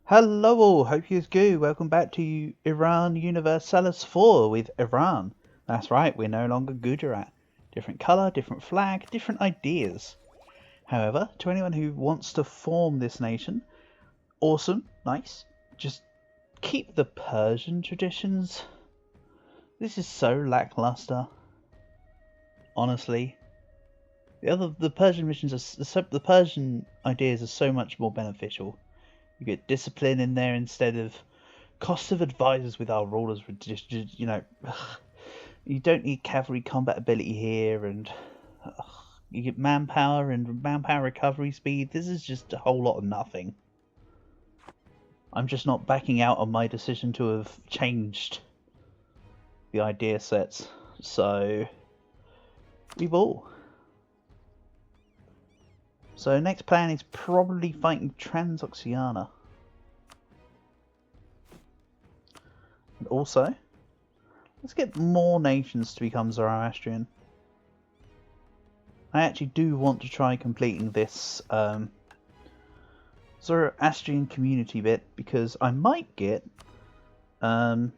Hello all, hope you's good. Welcome back to Iran Universalis 4 with Iran. That's right, we're no longer Gujarat. Different colour, different flag, different ideas. However, to anyone who wants to form this nation, awesome, nice. Just keep the Persian traditions. This is so lackluster. Honestly. The Persian missions the Persian ideas are so much more beneficial. You get discipline in there instead of cost of advisors with our rulers. You know, you don't need cavalry combat ability here, and you get manpower and manpower recovery speed. This is just a whole lot of nothing. I'm just not backing out on my decision to have changed the idea sets. So we ball. So next plan is probably fighting Transoxiana. And also, let's get more nations to become Zoroastrian. I actually do want to try completing this Zoroastrian community bit because I might get, I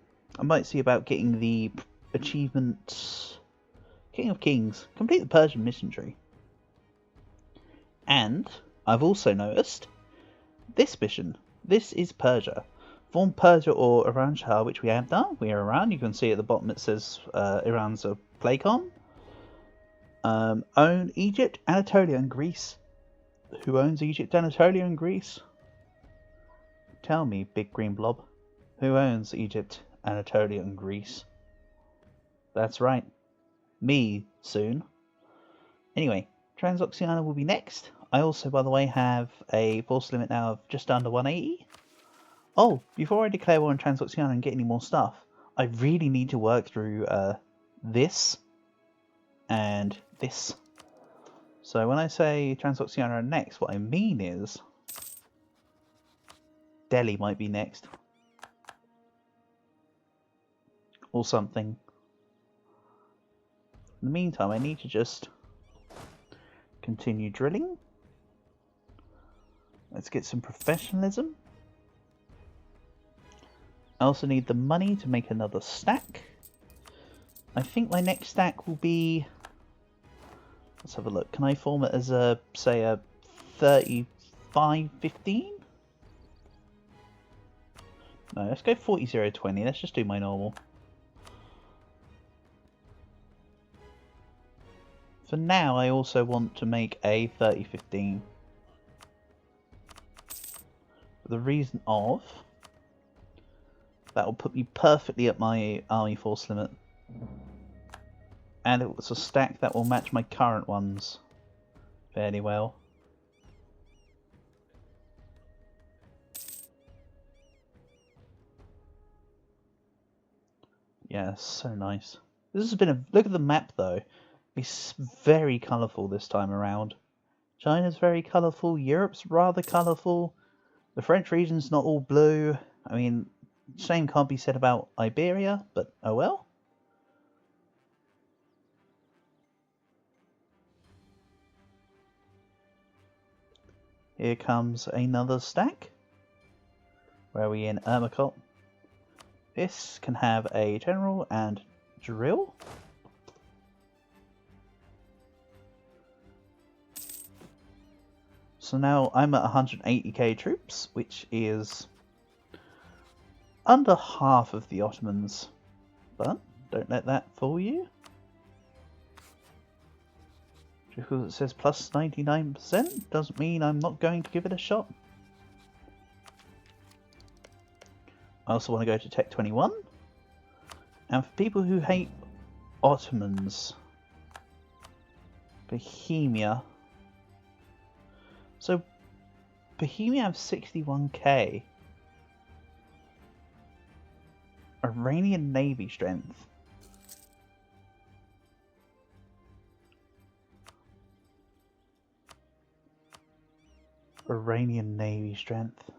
might see about getting the achievement King of Kings, complete the Persian mission tree. And I've also noticed this mission. This is Persia. Form Persia or Iran Shah, which we have done. We are Iran. You can see at the bottom it says Iran's a Playcon. Own Egypt, Anatolia, and Greece. Who owns Egypt, Anatolia, and Greece? Tell me, big green blob. Who owns Egypt, Anatolia, and Greece? That's right. Me, soon. Anyway, Transoxiana will be next. I also, by the way, have a force limit now of just under 180. Oh, before I declare war on Transoxiana and get any more stuff, I really need to work through this and this. So when I say Transoxiana next, what I mean is Delhi might be next. Or something. In the meantime, I need to just continue drilling. Let's get some professionalism. I also need the money to make another stack. I think my next stack will be... Let's have a look. Can I form it as a, say, a 35-15? No, let's go 40-0-20. Let's just do my normal. For now, I also want to make a 30-15. For the reason of... That will put me perfectly at my army force limit. And it was a stack that will match my current ones fairly well. Yeah, so nice. This has been a... Look at the map though. It's very colourful this time around. China's very colourful. Europe's rather colourful. The French region's not all blue. I mean, same can't be said about Iberia, but oh well. Here comes another stack. Where are we in Ermacot? This can have a general and drill. So now I'm at 180k troops, which is under half of the Ottomans. But don't let that fool you. Just because it says plus 99% doesn't mean I'm not going to give it a shot. I also want to go to Tech 21. And for people who hate Ottomans, Bohemia. So Bohemia have 61k. Iranian Navy strength. Iranian Navy strength.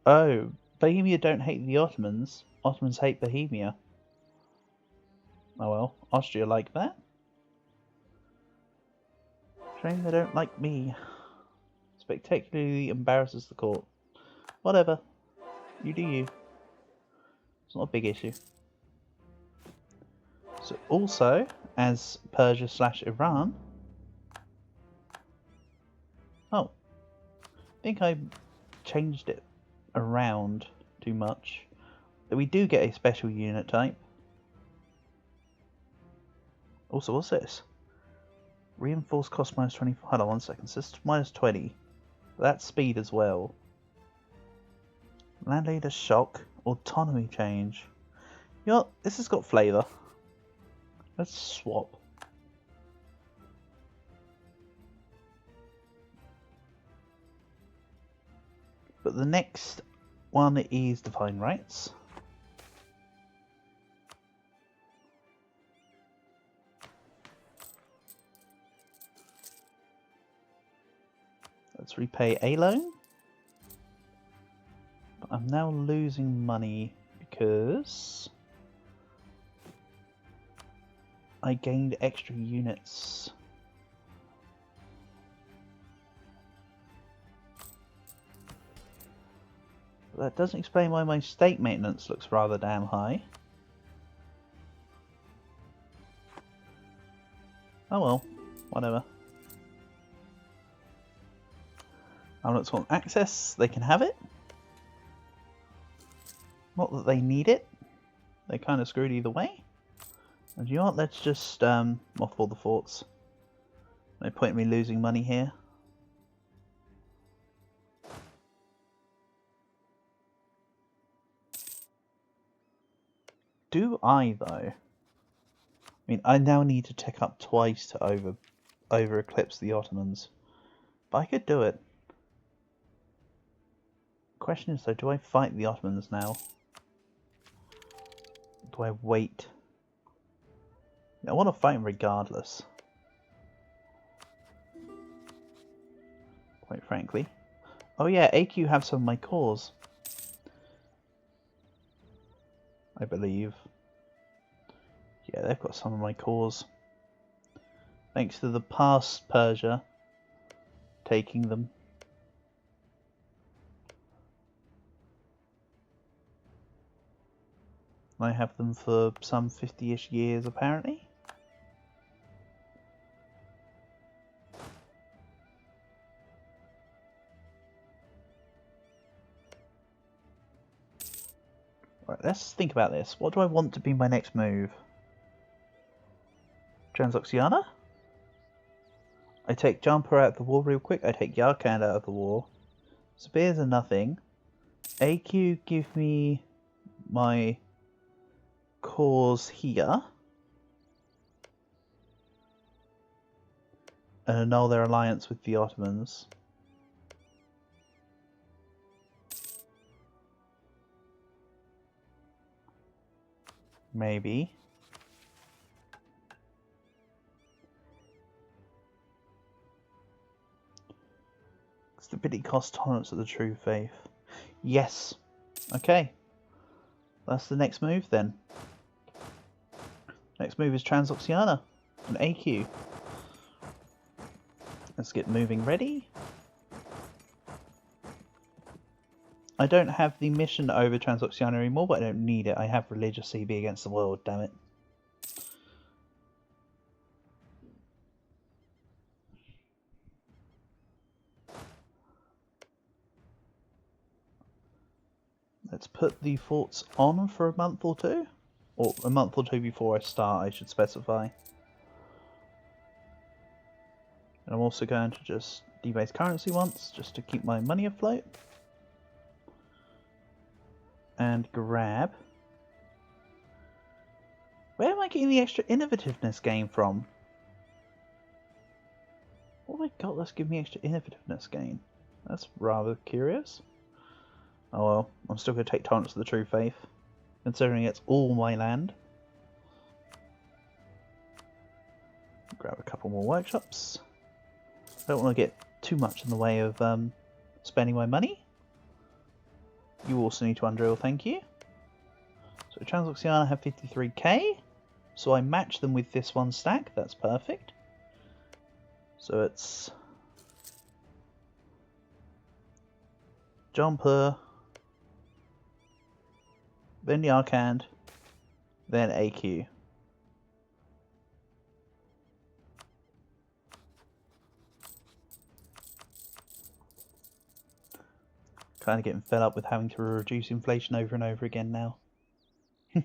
Oh, Bohemia don't hate the Ottomans. Ottomans hate Bohemia. Oh well, Austria like that. Shame they don't like me. Spectacularly embarrasses the court. Whatever. You do you. It's not a big issue. So also, as Persia / Iran... Oh. I think I changed it around too much. But we do get a special unit type. Also, what's this? Reinforced cost minus 20. Hold on 1 second. So it's minus 20. That's speed as well. Land leader shock. Autonomy change. You know what? This has got flavour. Let's swap. But the next one is Divine Rights. Let's repay a loan. But I'm now losing money because I gained extra units. But that doesn't explain why my state maintenance looks rather damn high. Oh well, whatever. I'm not want access, they can have it. Not that they need it. They kind of screwed either way. And you know what, let's just mothball the forts. No point in me losing money here. Do I though? I mean, I now need to tech up twice to over eclipse the Ottomans. But I could do it. Question is though, do I fight the Ottomans now? Do I wait? I want to fight them regardless. Quite frankly. Oh yeah, AQ have some of my cores. I believe. Yeah, they've got some of my cores. Thanks to the past Persia taking them. I have them for some 50-ish years apparently. Right, let's think about this. What do I want to be my next move? Transoxiana? I take Jumper out of the war real quick. I take Yarkand out of the war. Spears are nothing. AQ give me my cores here. And annul their alliance with the Ottomans. Maybe. Stability cost tolerance of the true faith. Yes. Okay. That's the next move then. Next move is Transoxiana. An AQ. Let's get moving ready. I don't have the mission over Transoxiana anymore, but I don't need it. I have religious CB against the world, damn it. Let's put the forts on for a month or two. Or a month or two before I start, I should specify. And I'm also going to just debase currency once, just to keep my money afloat. And grab... Where am I getting the extra innovativeness gain from? What have I got that's giving me extra innovativeness gain? That's rather curious. Oh well, I'm still going to take Tolerance of the True Faith, considering it's all my land. Grab a couple more workshops. I don't want to get too much in the way of spending my money. You also need to undrill, thank you. So Transoxiana have 53k, so I match them with this one stack, that's perfect. So it's jumper, then the arcand, then AQ. Kind of getting fed up with having to reduce inflation over and over again now. A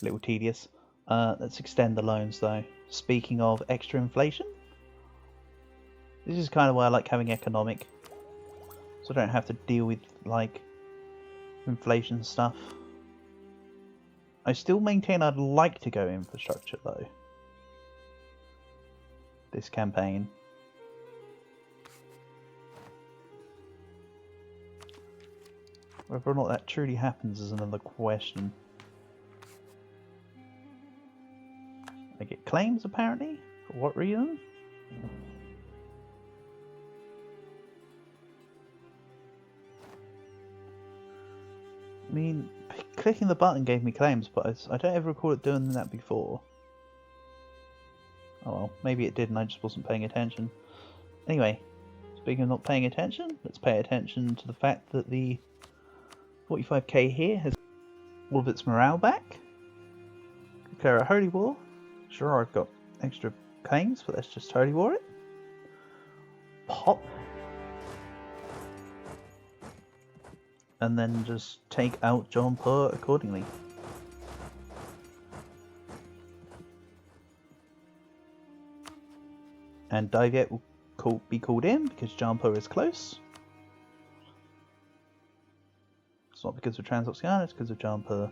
little tedious. Let's extend the loans though. Speaking of extra inflation, this is kind of why I like having economic, so I don't have to deal with like inflation stuff. I still maintain I'd like to go infrastructure though this campaign. Whether or not that truly happens is another question. I get claims apparently? For what reason? I mean, clicking the button gave me claims, but I don't ever recall it doing that before. Oh well, maybe it did and I just wasn't paying attention. Anyway, speaking of not paying attention, let's pay attention to the fact that the 45k here has all of its morale back. Declare a holy war. Sure, I've got extra claims, but let's just holy war it. Pop. And then just take out John Pur accordingly. And Divet will be called in because John Pur is close. It's not because of Transoxiana, it's because of John Pur.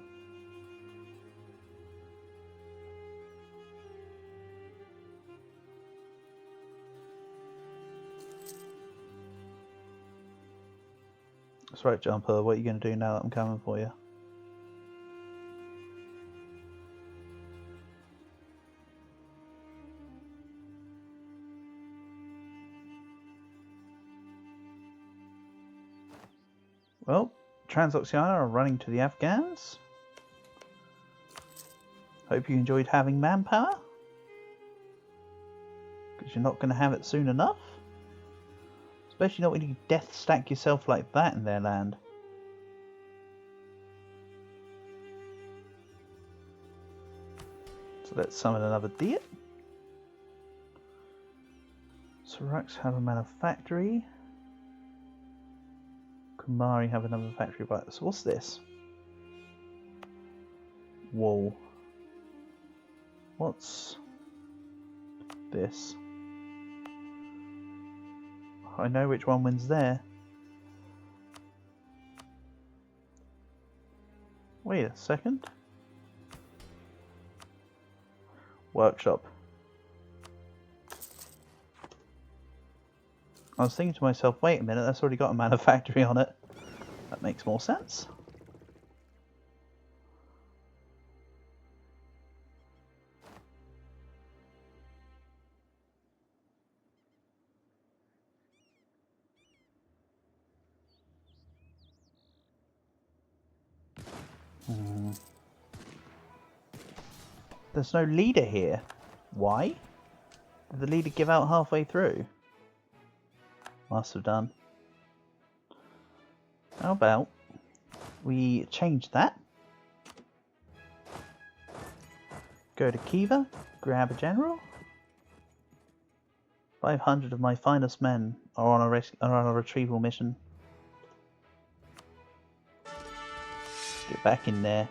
That's right, Jumper. What are you going to do now that I'm coming for you? Well, Transoxiana are running to the Afghans. Hope you enjoyed having manpower. Because you're not going to have it soon enough. Especially not when you death stack yourself like that in their land. So let's summon another Diet. Sarax have a manufactory. Kumari have another factory. Right, so what's this? Whoa. What's this? I know which one wins there. Wait a second. Workshop. I was thinking to myself, wait a minute, that's already got a manufactory on it. That makes more sense. There's no leader here. Why? Did the leader give out halfway through? Must have done. How about we change that? Go to Kiva, grab a general. 500 of my finest men are on a retrieval mission. Get back in there.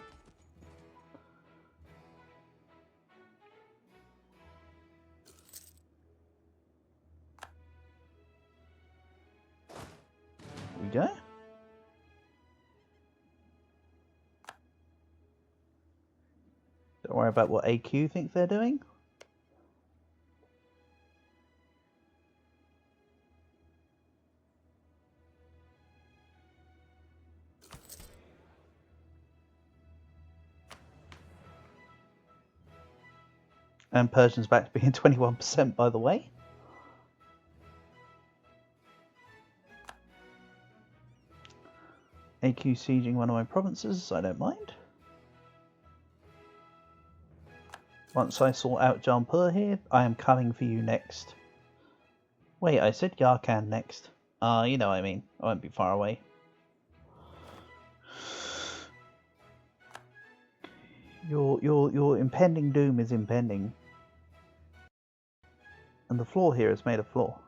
Here we go. Don't worry about what AQ think they're doing. And Persian's back to being 21%, by the way. AQ sieging one of my provinces, I don't mind. Once I sort out Jampur here, I am coming for you next. Wait, I said Yarkan next. You know what I mean. I won't be far away. Your impending doom is impending. And the floor here is made of floor.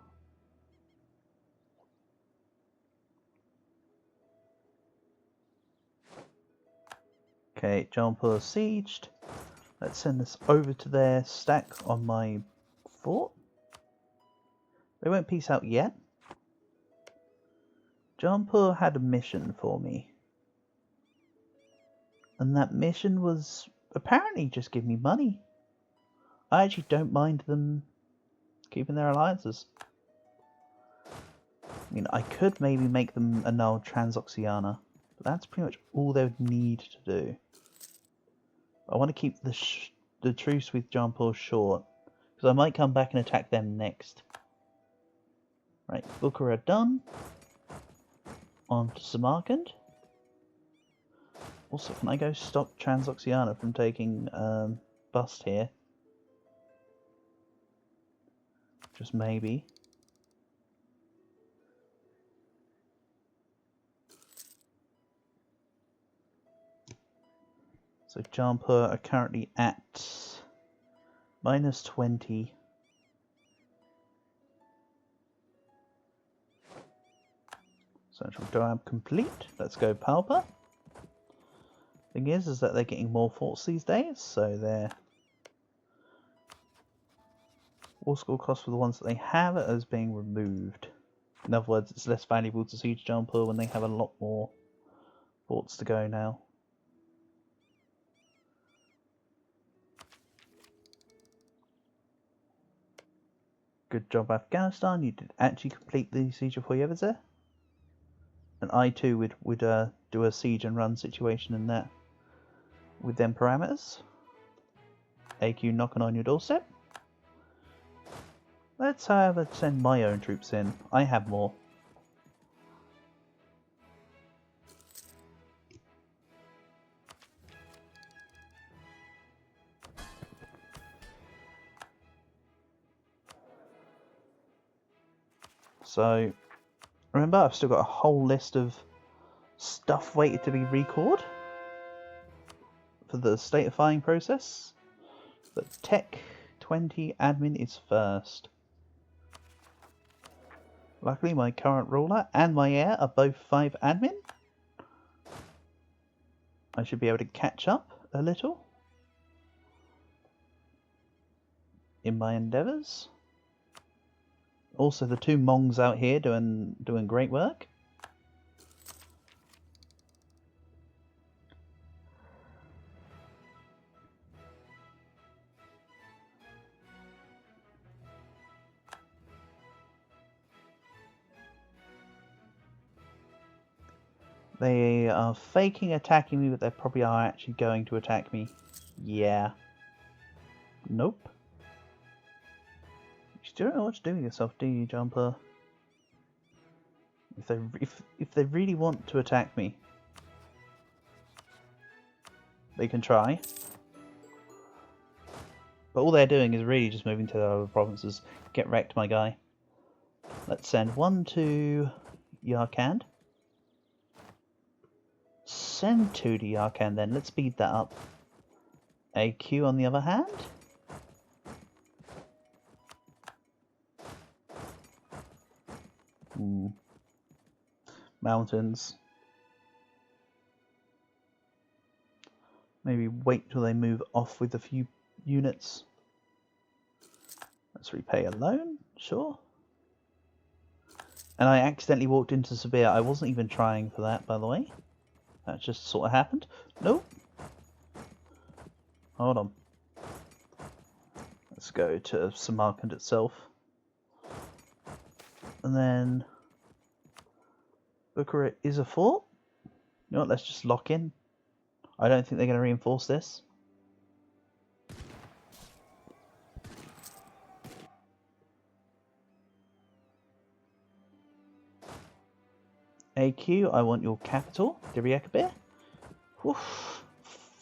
Okay, Jampur sieged. Let's send this over to their stack on my fort. They won't peace out yet. Jampur had a mission for me. And that mission was apparently just give me money. I actually don't mind them keeping their alliances. I mean, I could maybe make them annul Transoxiana, but that's pretty much all they would need to do. I want to keep the truce with Jampur short, because I might come back and attack them next. Right, Bukhara done. On to Samarkand. Also, can I go stop Transoxiana from taking Bust here? Just maybe. So Jampur are currently at -20. Central Doab complete. Let's go Palpa. Thing is that they're getting more forts these days, so their war score cost for the ones that they have is being removed. In other words, it's less valuable to siege Jampur when they have a lot more forts to go now. Good job, Afghanistan. You did actually complete the siege of Hoyevize. And I too would do a siege and run situation in that with them parameters. AQ knocking on your doorstep. Let's however send my own troops in. I have more. So remember, I've still got a whole list of stuff waiting to be recalled for the statifying process. But Tech 20 admin is first. Luckily, my current ruler and my heir are both 5 admin. I should be able to catch up a little in my endeavours. Also, the 2 Mongs out here doing great work. They are faking attacking me, but they probably are actually going to attack me. Yeah. Nope. You still don't know what to do with yourself, do you, Jampur? If they really want to attack me, they can try. But all they're doing is really just moving to the other provinces. Get wrecked, my guy. Let's send 1 to Yarkand. Send 2 to Yarkand then. Let's speed that up. AQ on the other hand. Mountains. Maybe wait till they move off with a few units. Let's repay a loan, sure. And I accidentally walked into Sabir. I wasn't even trying for that, by the way. That just sort of happened. Nope. Hold on. Let's go to Samarkand itself. And then Bukhara is a fort. You know what, let's just lock in. I don't think they're going to reinforce this. AQ, I want your capital, Diryakabir.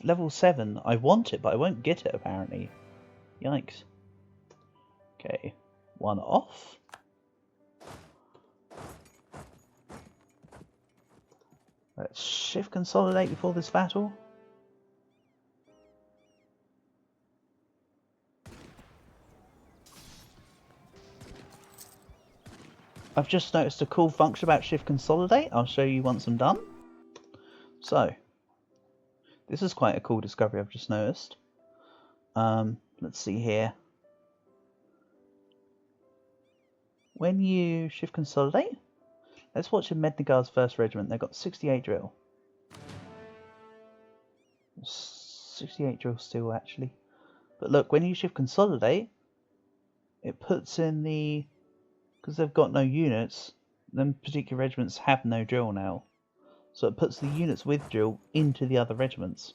Level 7. I want it, but I won't get it apparently. Yikes. Okay, one off. Let's shift consolidate before this battle. I've just noticed a cool function about shift consolidate. I'll show you once I'm done. So, this is quite a cool discovery I've just noticed. Let's see here. When you shift consolidate, let's watch Mednigar's 1st Regiment. They've got 68 drill. 68 drill still, actually. But look, when you shift consolidate, it puts in the... Because they've got no units, them particular regiments have no drill now. So it puts the units with drill into the other regiments.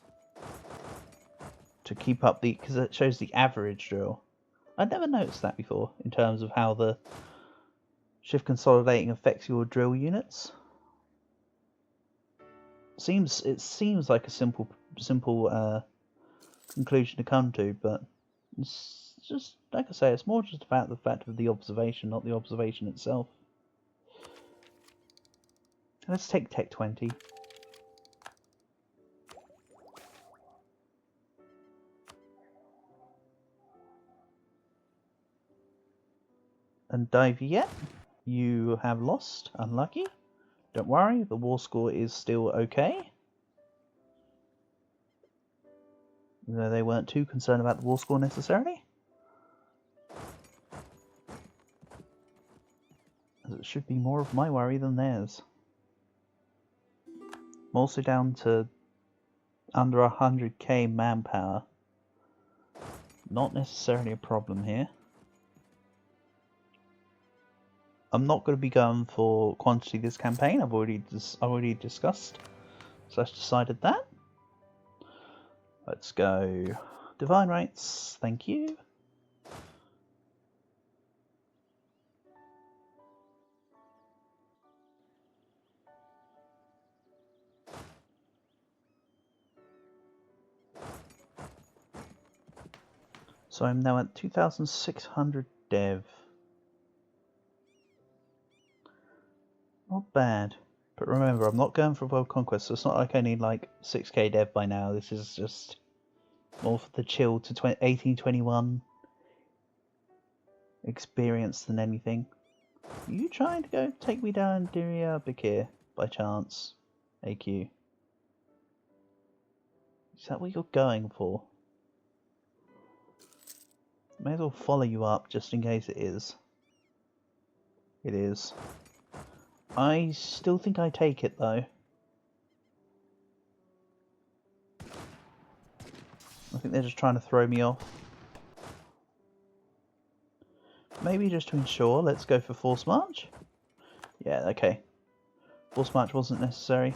To keep up the... Because it shows the average drill. I'd never noticed that before, in terms of how the shift consolidating affects your drill units. It seems like a simple conclusion to come to, but it's just, like I say, it's more just about the fact of the observation, not the observation itself. Let's take Tech 20. And dive yet. You have lost. Unlucky. Don't worry, the war score is still okay. Though they weren't too concerned about the war score necessarily. As it should be more of my worry than theirs. I'm also down to under 100k manpower. Not necessarily a problem here. I'm not going to be going for quantity this campaign. I've already discussed. So I've decided that. Let's go divine rights. Thank you. So I'm now at 2,600 dev. Not bad. But remember, I'm not going for world conquest, so it's not like I need like 6k dev by now. This is just more for the chill to 1821 experience than anything. Are you trying to go take me down Diria Bakir by chance? AQ. Is that what you're going for? May as well follow you up just in case it is. It is. I still think I take it though. I think they're just trying to throw me off. Maybe just to ensure, let's go for force march. Yeah, okay. Force march wasn't necessary.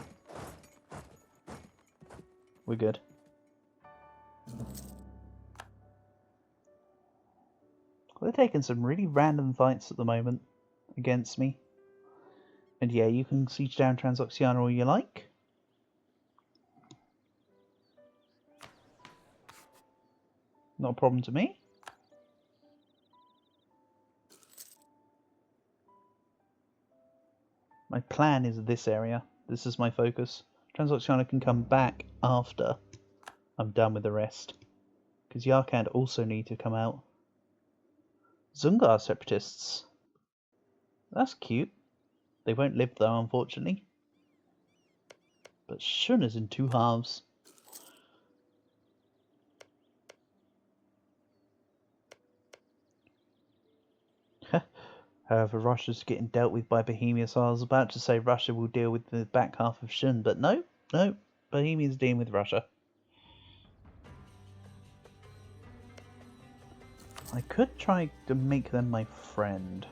We're good. They're taking some really random fights at the moment against me. And yeah, you can siege down Transoxiana all you like. Not a problem to me. My plan is this area. This is my focus. Transoxiana can come back after I'm done with the rest. Because Yarkand also need to come out. Zungar separatists. That's cute. They won't live though, unfortunately. But Shun is in 2 halves. However, Russia's getting dealt with by Bohemia, so I was about to say Russia will deal with the back half of Shun, but no, Bohemia's dealing with Russia. I could try to make them my friend.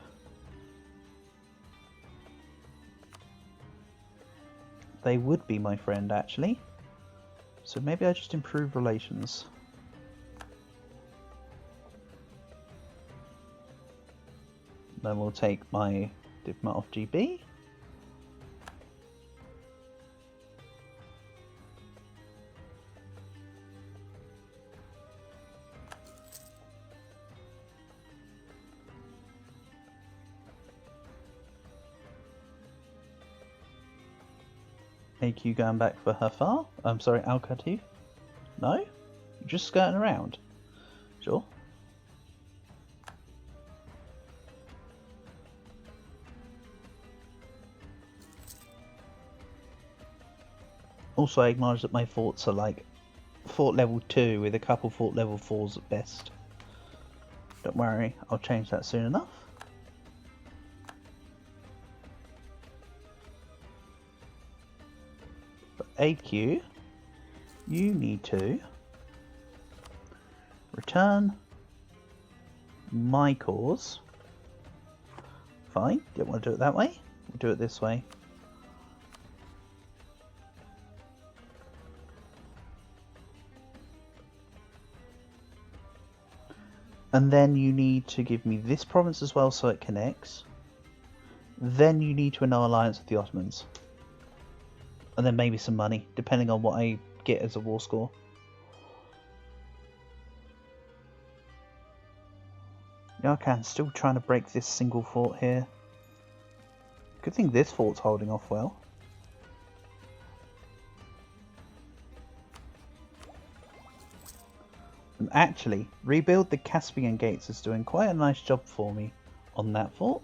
They would be my friend, actually. So maybe I just improve relations. Then we'll take my diplomat off GB. AQ going back for her far? I'm sorry, Alcatif? No? You're just skirting around? Sure. Also, I acknowledge that my forts are like fort level 2 with a couple fort level 4s at best. Don't worry, I'll change that soon enough. But AQ, you need to return my cause. Fine, don't want to do it that way. We'll do it this way. And then you need to give me this province as well so it connects. Then you need to annul alliance with the Ottomans. And then maybe some money, depending on what I get as a war score. Yarkan's still trying to break this single fort here. Good thing this fort's holding off well. And actually, rebuild the Caspian gates is doing quite a nice job for me on that fort.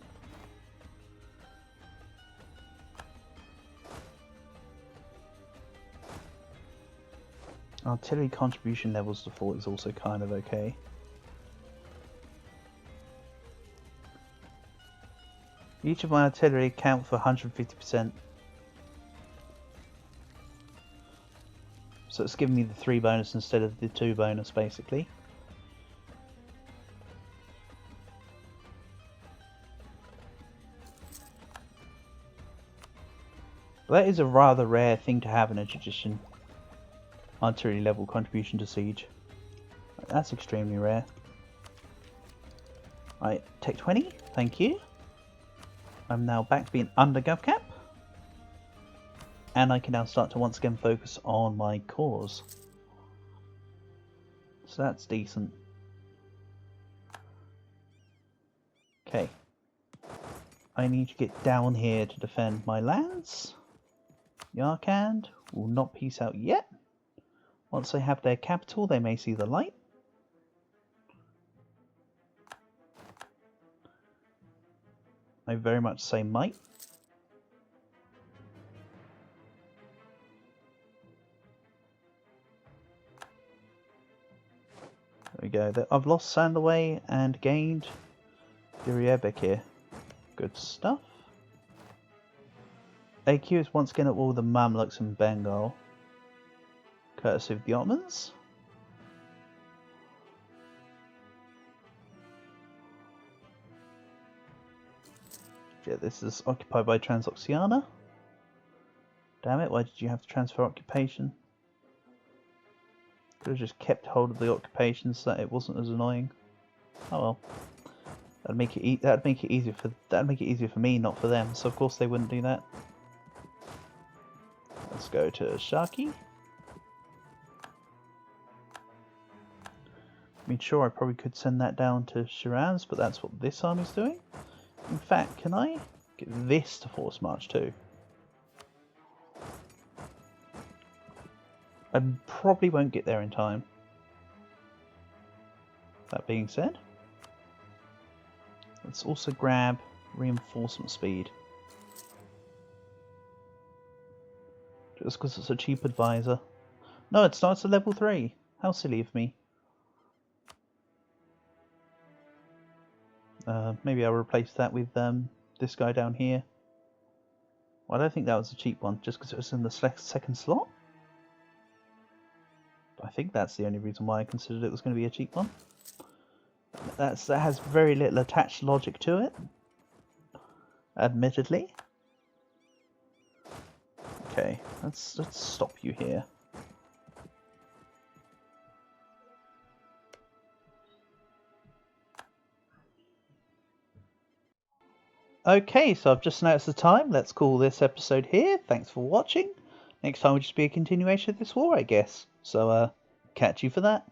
Artillery contribution levels to fort is also kind of okay. Each of my artillery account for 150%. So it's giving me the 3 bonus instead of the 2 bonus basically. That is a rather rare thing to have in a tradition. Artillery level contribution to siege. That's extremely rare. Right, take 20, thank you. I'm now back to being under GovCap. And I can now start to once again focus on my cause. So that's decent. Okay. I need to get down here to defend my lands. Yarkand will not peace out yet. Once they have their capital, they may see the light. I very much say might. There we go. I've lost Sandaway and gained Diriebekir. Good stuff. AQ is once again at war with the Mamluks in Bengal, courtesy of the Ottomans. Yeah, this is occupied by Transoxiana. Damn it, why did you have to transfer occupation? Could have just kept hold of the occupation so that it wasn't as annoying. Oh well. That'd make it easier for me, not for them. So of course they wouldn't do that. Let's go to Sharky. I mean, sure, I probably could send that down to Shiraz, but that's what this army's doing. In fact, can I get this to force march too? I probably won't get there in time. That being said, let's also grab reinforcement speed. Just because it's a cheap advisor. No, it starts at level 3. How silly of me. Maybe I'll replace that with this guy down here. Well, I don't think that was a cheap one, just because it was in the second slot. I think that's the only reason why I considered it was going to be a cheap one. That has very little attached logic to it, admittedly. Okay, let's stop you here. Okay, so I've just noticed the time. Let's call this episode here. Thanks for watching. Next time will just be a continuation of this war, I guess. So, catch you for that.